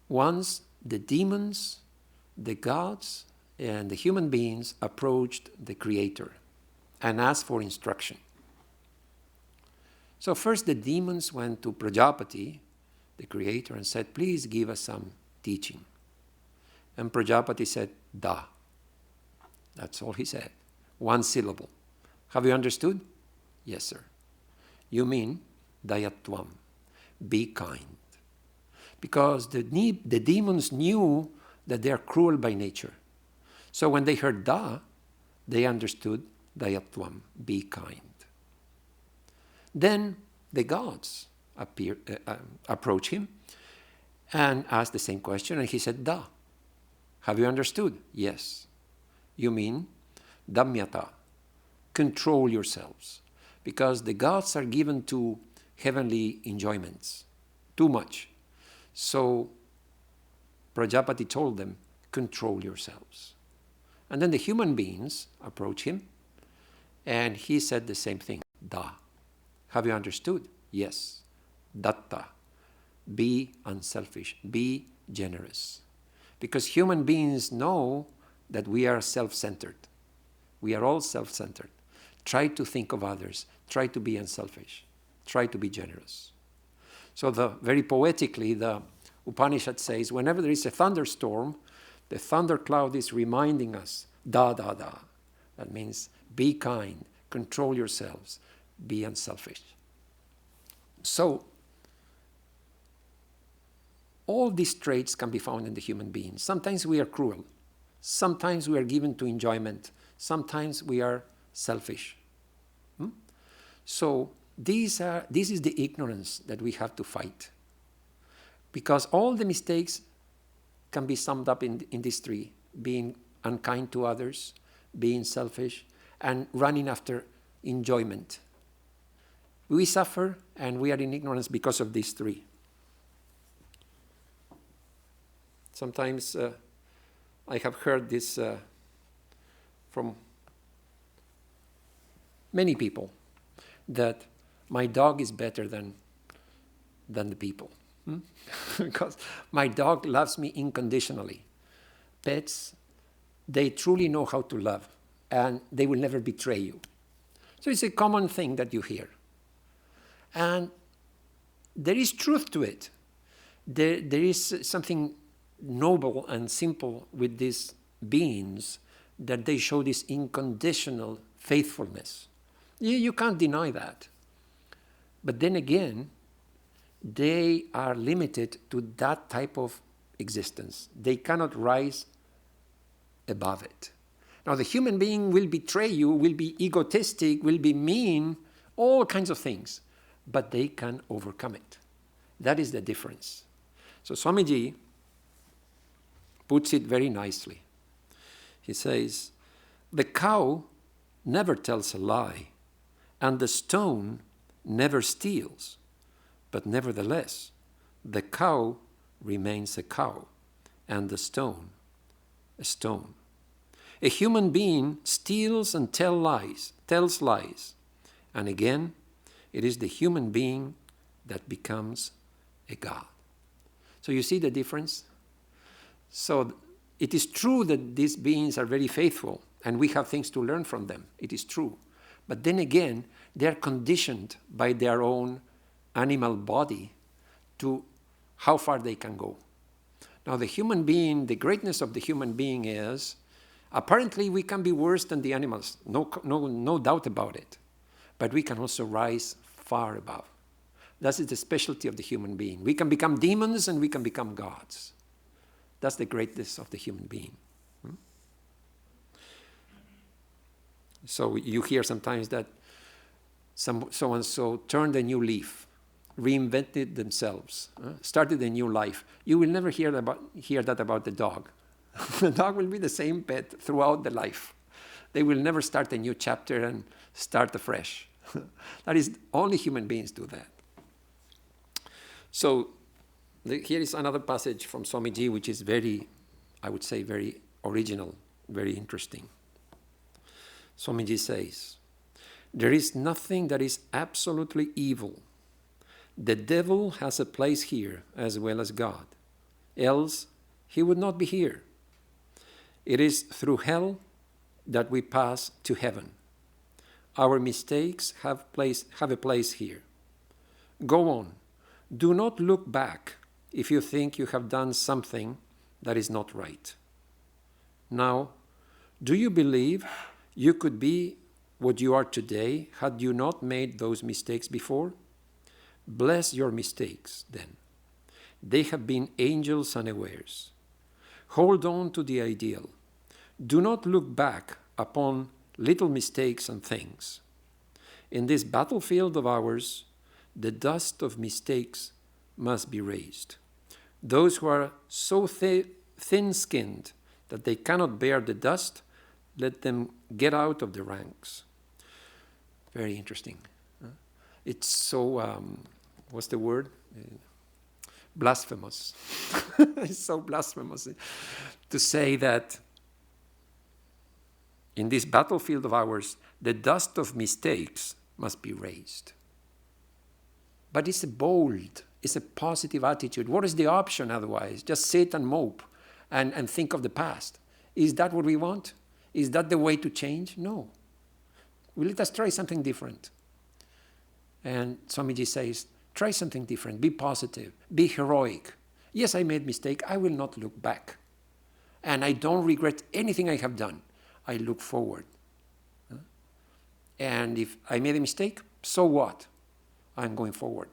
Once the demons, the gods, and the human beings approached the Creator and asked for instruction. So first the demons went to Prajapati, the Creator, and said, please give us some teaching. And Prajapati said, Da. That's all he said. 1 syllable. Have you understood? Yes, sir. You mean Dayatvam. Be kind. Because the demons knew that they are cruel by nature. So when they heard Da, they understood Dayatvam. Be kind. Then the gods approach him and ask the same question, and he said, Da. Have you understood? Yes. You mean Damyata. Control yourselves. Because the gods are given to heavenly enjoyments. Too much. So Prajapati told them, control yourselves. And then the human beings approach him, and he said the same thing. Da. Have you understood? Yes. Datta. Be unselfish. Be generous. Because human beings know that we are self-centered. We are all self-centered. Try to think of others. Try to be unselfish. Try to be generous. So very poetically, the Upanishad says, whenever there is a thunderstorm, the thundercloud is reminding us, da, da, da. That means be kind, control yourselves, be unselfish. So, all these traits can be found in the human being. Sometimes we are cruel. Sometimes we are given to enjoyment. Sometimes we are selfish. So this is the ignorance that we have to fight. Because all the mistakes can be summed up in these 3. Being unkind to others, being selfish, and running after enjoyment. We suffer and we are in ignorance because of these 3. Sometimes I have heard this from many people, that my dog is better than the people. Because my dog loves me unconditionally. Pets, they truly know how to love, and they will never betray you. So it's a common thing that you hear. And there is truth to it. There is something noble and simple with these beings, that they show this unconditional faithfulness. You can't deny that. But then again, they are limited to that type of existence. They cannot rise above it. Now, the human being will betray you, will be egotistic, will be mean, all kinds of things, but they can overcome it. That is the difference. So Swamiji puts it very nicely. He says, the cow never tells a lie, and the stone never steals. But nevertheless, the cow remains a cow, and the stone a stone. A human being steals and tells lies. And again, it is the human being that becomes a god. So you see the difference? So it is true that these beings are very faithful, and we have things to learn from them. It is true. But then again, they are conditioned by their own animal body to how far they can go. Now, the human being, the greatness of the human being is, apparently we can be worse than the animals, no doubt about it. But we can also rise far above. That is the specialty of the human being. We can become demons and we can become gods. That's the greatness of the human being. So you hear sometimes that so-and-so turned a new leaf, reinvented themselves, started a new life. You will never hear that about the dog. The dog will be the same pet throughout the life. They will never start a new chapter and start afresh. That is, only human beings do that. So here is another passage from Swamiji, which is very, I would say, very original, very interesting. Swamiji says, "There is nothing that is absolutely evil. The devil has a place here as well as God. Else he would not be here. It is through hell that we pass to heaven. Our mistakes have a place here. Go on. Do not look back if you think you have done something that is not right. Now, do you believe you could be what you are today had you not made those mistakes before? Bless your mistakes, then. They have been angels unawares. Hold on to the ideal. Do not look back upon little mistakes and things. In this battlefield of ours, the dust of mistakes must be raised. Those who are so thin-skinned that they cannot bear the dust, let them get out of the ranks." Very interesting. It's so, what's the word? Blasphemous. It's so blasphemous to say that in this battlefield of ours, the dust of mistakes must be raised. But it's it's a positive attitude. What is the option otherwise? Just sit and mope and think of the past. Is that what we want? Is that the way to change? No. Well, let us try something different. And Swamiji says, try something different. Be positive. Be heroic. Yes, I made a mistake. I will not look back. And I don't regret anything I have done. I look forward. And if I made a mistake, so what? I'm going forward.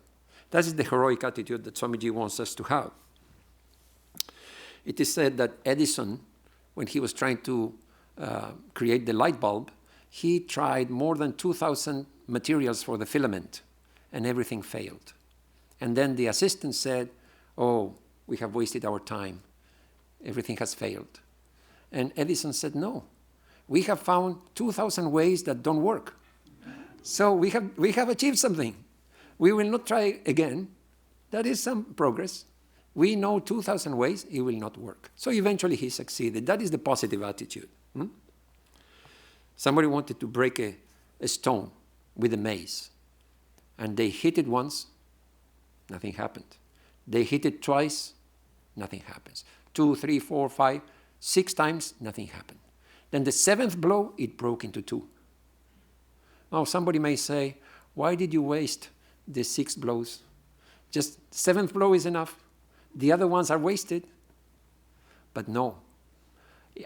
That is the heroic attitude that Swamiji wants us to have. It is said that Edison, when he was trying to create the light bulb, he tried more than 2,000 materials for the filament, and everything failed. And then the assistant said, "Oh, we have wasted our time. Everything has failed." And Edison said, "No, we have found 2,000 ways that don't work. So we have achieved something. We will not try again. That is some progress. We know 2,000 ways, it will not work." So eventually he succeeded. That is the positive attitude. Somebody wanted to break a stone with a mace. And they hit it once, nothing happened. They hit it twice, nothing happens. 2, 3, 4, 5, 6 times, nothing happened. Then the 7th blow, it broke into 2. Now somebody may say, why did you waste the 6 blows? Just 7th blow is enough. The other ones are wasted. But no.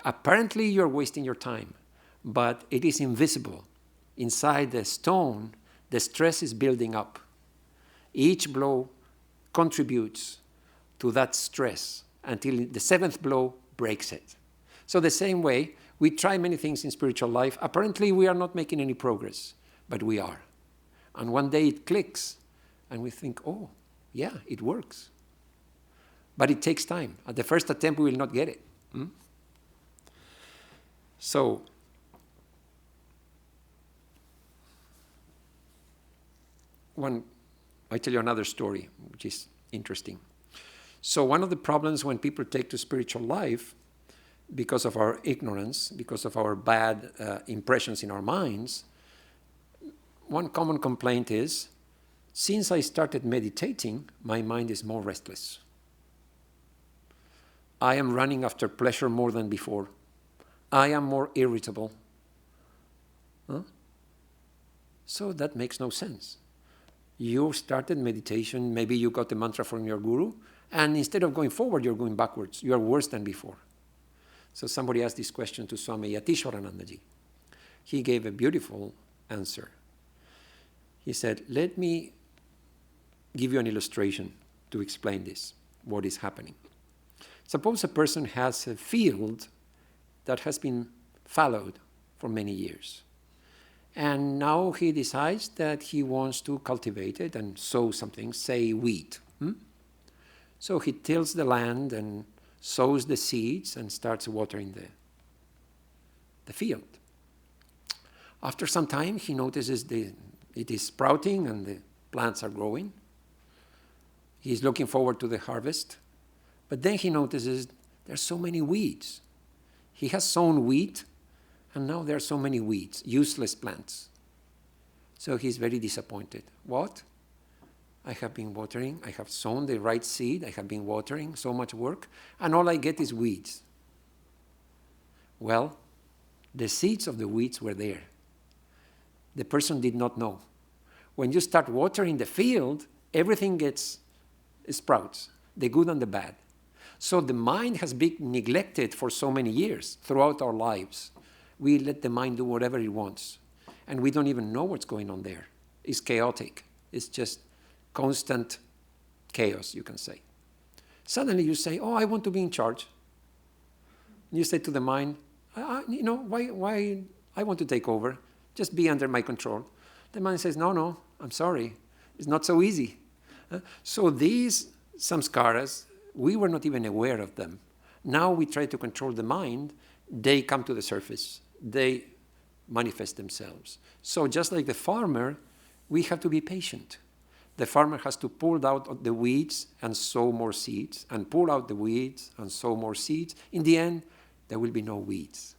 Apparently you're wasting your time, but it is invisible. Inside the stone, the stress is building up. Each blow contributes to that stress until the 7th blow breaks it. So the same way, we try many things in spiritual life. Apparently we are not making any progress, but we are. And one day it clicks, and we think, oh, yeah, it works. But it takes time. At the first attempt, we will not get it. So, I tell you another story, which is interesting. So one of the problems when people take to spiritual life, because of our ignorance, because of our bad impressions in our minds, one common complaint is, since I started meditating, my mind is more restless. I am running after pleasure more than before. I am more irritable. So that makes no sense. You started meditation, maybe you got a mantra from your guru, and instead of going forward, you're going backwards. You are worse than before. So somebody asked this question to Swami Yatishwaranandaji. He gave a beautiful answer. He said, let me give you an illustration to explain this, what is happening. Suppose a person has a field that has been fallowed for many years. And now he decides that he wants to cultivate it and sow something, say wheat. So he tills the land and sows the seeds and starts watering the field. After some time, he notices it is sprouting and the plants are growing. He's looking forward to the harvest. But then he notices there's so many weeds. He has sown wheat, and now there are so many weeds, useless plants. So he's very disappointed. What? I have been watering, I have sown the right seed, I have been watering, so much work, and all I get is weeds. Well, the seeds of the weeds were there. The person did not know. When you start watering the field, everything sprouts, the good and the bad. So the mind has been neglected for so many years throughout our lives. We let the mind do whatever it wants. And we don't even know what's going on there. It's chaotic. It's just constant chaos, you can say. Suddenly you say, oh, I want to be in charge. You say to the mind, why I want to take over. Just be under my control. The mind says, no, I'm sorry. It's not so easy. So these samskaras, we were not even aware of them. Now we try to control the mind. They come to the surface. They manifest themselves. So just like the farmer, we have to be patient. The farmer has to pull out the weeds and sow more seeds, and pull out the weeds and sow more seeds. In the end, there will be no weeds.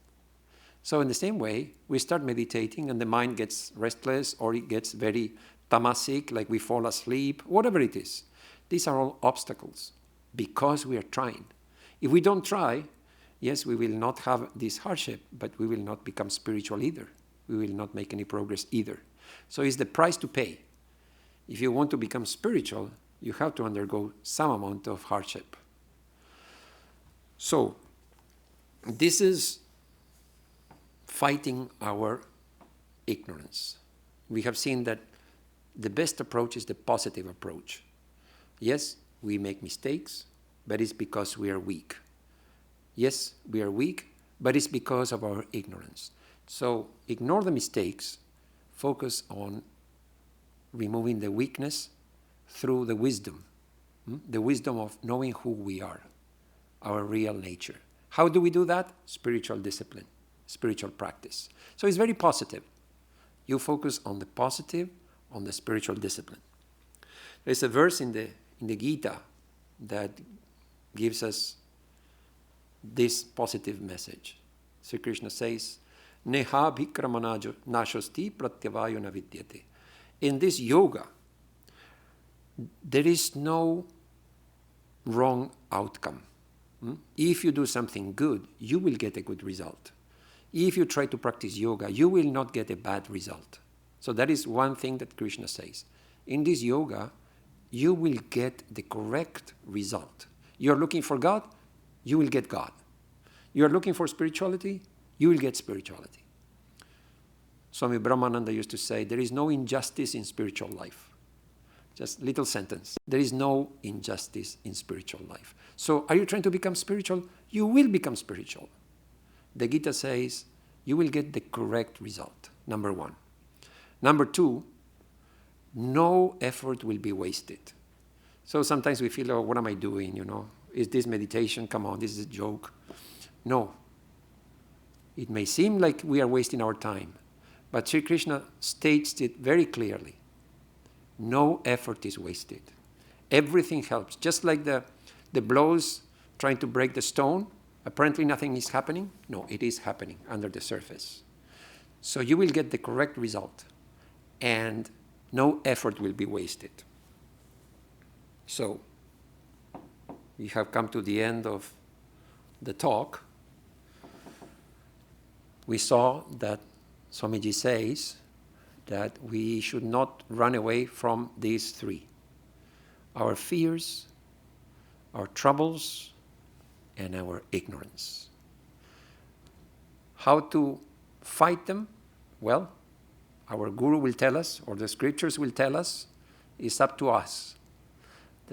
So in the same way, we start meditating and the mind gets restless, or it gets very tamasic, like we fall asleep, whatever it is. These are all obstacles because we are trying. If we don't try, yes, we will not have this hardship, but we will not become spiritual either. We will not make any progress either. So it's the price to pay. If you want to become spiritual, you have to undergo some amount of hardship. So this is fighting our ignorance. We have seen that the best approach is the positive approach. Yes, we make mistakes, but it's because we are weak. Yes, we are weak, but it's because of our ignorance. So ignore the mistakes, focus on removing the weakness through the wisdom of knowing who we are, our real nature. How do we do that? Spiritual discipline, spiritual practice. So it's very positive. You focus on the positive, on the spiritual discipline. There's a verse in the Gita that gives us this positive message. Sri Krishna says, Neha bhikramana nashosti pratyavayo na vidyate. In this yoga, there is no wrong outcome. If you do something good, you will get a good result. If you try to practice yoga, you will not get a bad result. So that is one thing that Krishna says. In this yoga, you will get the correct result. You're looking for God, you will get God. You're looking for spirituality, you will get spirituality. Swami Brahmananda used to say, there is no injustice in spiritual life. Just little sentence. There is no injustice in spiritual life. So are you trying to become spiritual? You will become spiritual. The Gita says, you will get the correct result, number one. Number two, no effort will be wasted. So sometimes we feel, oh, what am I doing, Is this meditation? Come on, this is a joke. No. It may seem like we are wasting our time, but Sri Krishna states it very clearly. No effort is wasted. Everything helps. Just like the blows trying to break the stone, apparently nothing is happening. No, it is happening under the surface. So you will get the correct result, and no effort will be wasted. So we have come to the end of the talk. We saw that Swamiji says, that we should not run away from these three: our fears, our troubles, and our ignorance. How to fight them? Well, our guru will tell us, or the scriptures will tell us. It's up to us.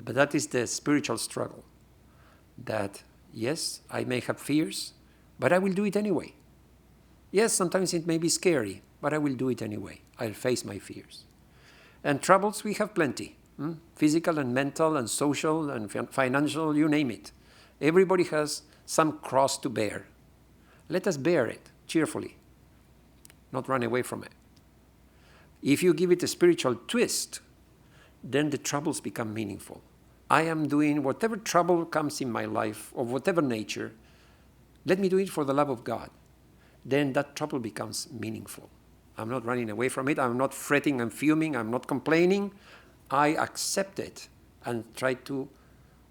But that is the spiritual struggle. That, yes, I may have fears, but I will do it anyway. Yes, sometimes it may be scary, but I will do it anyway. I'll face my fears. And troubles, we have plenty. Physical and mental and social and financial, you name it. Everybody has some cross to bear. Let us bear it cheerfully, not run away from it. If you give it a spiritual twist, then the troubles become meaningful. I am doing whatever trouble comes in my life, of whatever nature, let me do it for the love of God. Then that trouble becomes meaningful. I'm not running away from it. I'm not fretting and fuming. I'm not complaining. I accept it and try to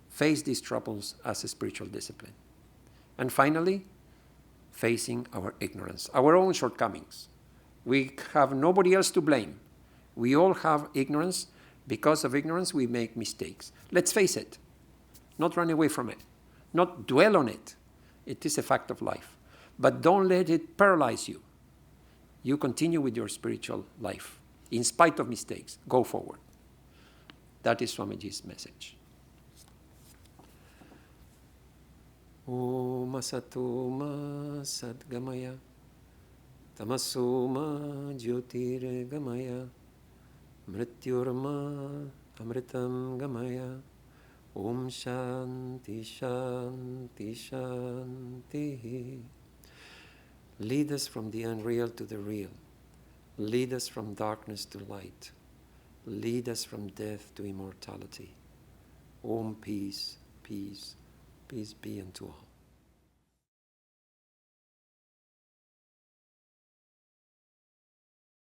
face these troubles as a spiritual discipline. And finally, facing our ignorance, our own shortcomings. We have nobody else to blame. We all have ignorance. Because of ignorance, we make mistakes. Let's face it. Not run away from it. Not dwell on it. It is a fact of life. But don't let it paralyze you. You continue with your spiritual life. In spite of mistakes, go forward. That is Swamiji's message. Om Asato Ma Sadgamaya Tamaso Ma Jyotirgamaya Mrityurma Amritam Gamaya. Om Shanti Shanti Shanti. Lead us from the unreal to the real. Lead us from darkness to light. Lead us from death to immortality. Om, peace, peace, peace be unto all.